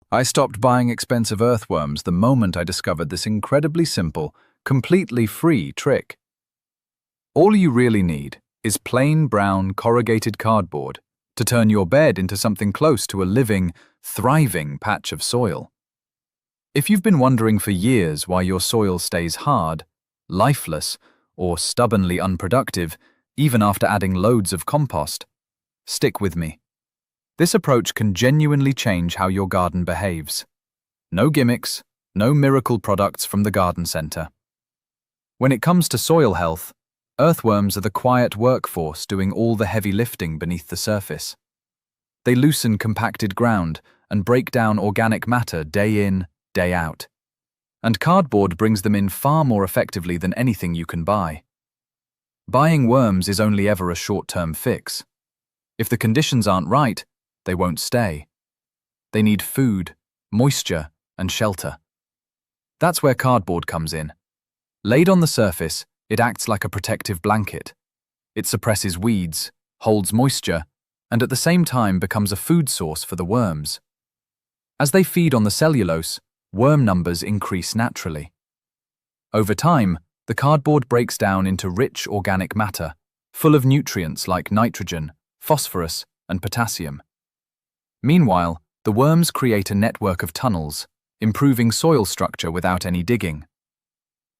I stopped buying expensive earthworms the moment I discovered this incredibly simple, completely free trick. All you really need is plain brown corrugated cardboard to turn your bed into something close to a living, thriving patch of soil. If you've been wondering for years why your soil stays hard, lifeless, or stubbornly unproductive, even after adding loads of compost, stick with me. This approach can genuinely change how your garden behaves. No gimmicks, no miracle products from the garden center. When it comes to soil health, earthworms are the quiet workforce doing all the heavy lifting beneath the surface. They loosen compacted ground and break down organic matter day in, day out. And cardboard brings them in far more effectively than anything you can buy. Buying worms is only ever a short-term fix. If the conditions aren't right, they won't stay. They need food, moisture, and shelter. That's where cardboard comes in. Laid on the surface, it acts like a protective blanket. It suppresses weeds, holds moisture, and at the same time becomes a food source for the worms. As they feed on the cellulose, worm numbers increase naturally. Over time, the cardboard breaks down into rich organic matter, full of nutrients like nitrogen, phosphorus, and potassium. Meanwhile, the worms create a network of tunnels, improving soil structure without any digging.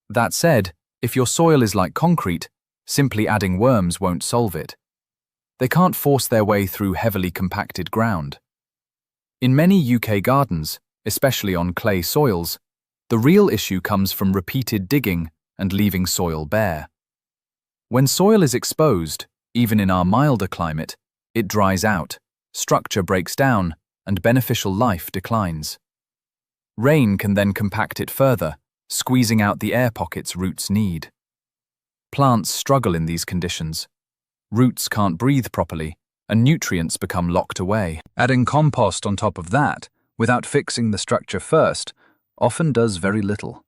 That said, if your soil is like concrete, simply adding worms won't solve it. They can't force their way through heavily compacted ground. In many UK gardens, especially on clay soils, the real issue comes from repeated digging and leaving soil bare. When soil is exposed, even in our milder climate, it dries out, structure breaks down, and beneficial life declines. Rain can then compact it further, squeezing out the air pockets roots need. Plants struggle in these conditions. Roots can't breathe properly, and nutrients become locked away. Adding compost on top of that, without fixing the structure first, often does very little.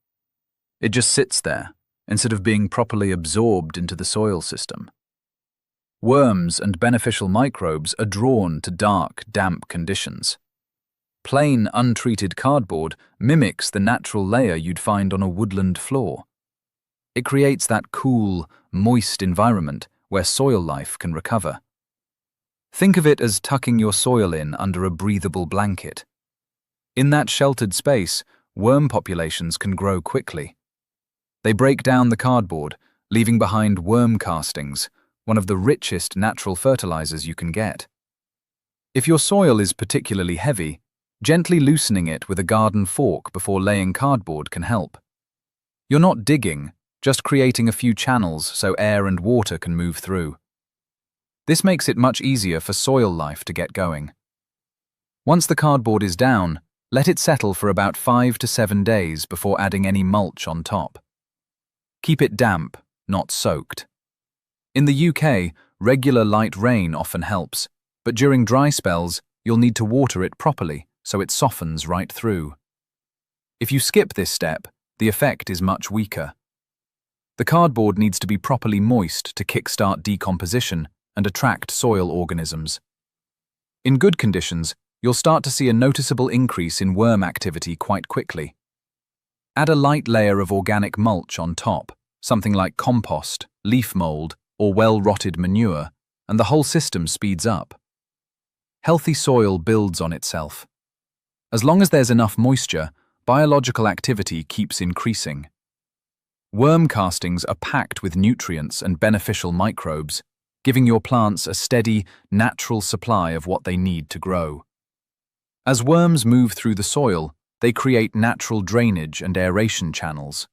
It just sits there, instead of being properly absorbed into the soil system. Worms and beneficial microbes are drawn to dark, damp conditions. Plain, untreated cardboard mimics the natural layer you'd find on a woodland floor. It creates that cool, moist environment where soil life can recover. Think of it as tucking your soil in under a breathable blanket. In that sheltered space, worm populations can grow quickly. They break down the cardboard, leaving behind worm castings, one of the richest natural fertilizers you can get. If your soil is particularly heavy, gently loosening it with a garden fork before laying cardboard can help. You're not digging, just creating a few channels so air and water can move through. This makes it much easier for soil life to get going. Once the cardboard is down, let it settle for about 5 to 7 days before adding any mulch on top. Keep it damp, not soaked. In the UK, regular light rain often helps, but during dry spells, you'll need to water it properly so it softens right through. If you skip this step, the effect is much weaker. The cardboard needs to be properly moist to kickstart decomposition and attract soil organisms. In good conditions, you'll start to see a noticeable increase in worm activity quite quickly. Add a light layer of organic mulch on top, something like compost, leaf mold, or well-rotted manure, and the whole system speeds up. Healthy soil builds on itself. As long as there's enough moisture, biological activity keeps increasing. Worm castings are packed with nutrients and beneficial microbes, giving your plants a steady, natural supply of what they need to grow. As worms move through the soil, they create natural drainage and aeration channels.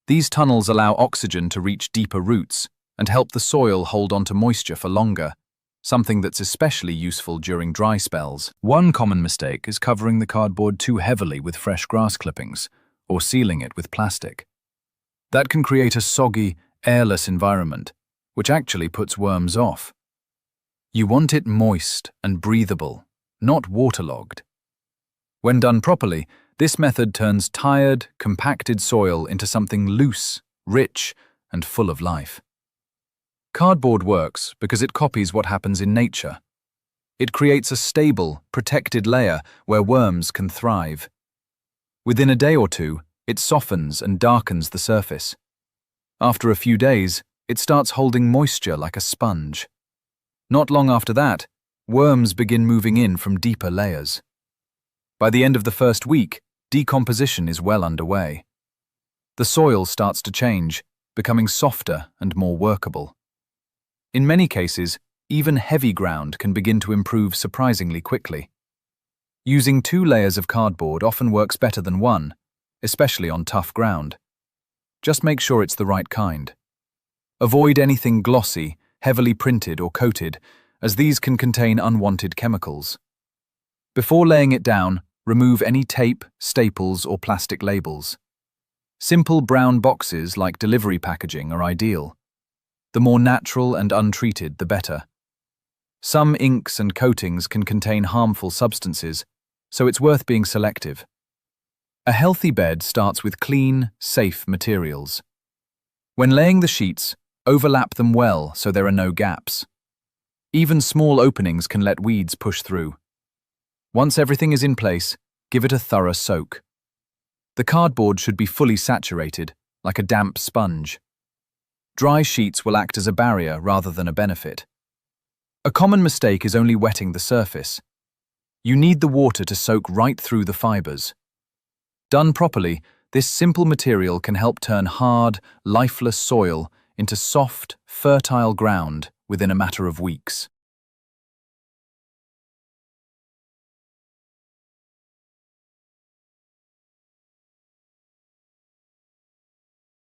These tunnels allow oxygen to reach deeper roots and help the soil hold onto moisture for longer, something that's especially useful during dry spells. One common mistake is covering the cardboard too heavily with fresh grass clippings or sealing it with plastic. That can create a soggy, airless environment, which actually puts worms off. You want it moist and breathable, not waterlogged. When done properly, this method turns tired, compacted soil into something loose, rich, and full of life. Cardboard works because it copies what happens in nature. It creates a stable, protected layer where worms can thrive. Within a day or two, it softens and darkens the surface. After a few days, it starts holding moisture like a sponge. Not long after that, worms begin moving in from deeper layers. By the end of the first week, decomposition is well underway. The soil starts to change, becoming softer and more workable. In many cases, even heavy ground can begin to improve surprisingly quickly. Using 2 layers of cardboard often works better than 1, especially on tough ground. Just make sure it's the right kind. Avoid anything glossy, heavily printed or coated, as these can contain unwanted chemicals. Before laying it down, remove any tape, staples, or plastic labels. Simple brown boxes like delivery packaging are ideal. The more natural and untreated, the better. Some inks and coatings can contain harmful substances, so it's worth being selective. A healthy bed starts with clean, safe materials. When laying the sheets, overlap them well so there are no gaps. Even small openings can let weeds push through. Once everything is in place, give it a thorough soak. The cardboard should be fully saturated, like a damp sponge. Dry sheets will act as a barrier rather than a benefit. A common mistake is only wetting the surface. You need the water to soak right through the fibers. Done properly, this simple material can help turn hard, lifeless soil into soft, fertile ground within a matter of weeks.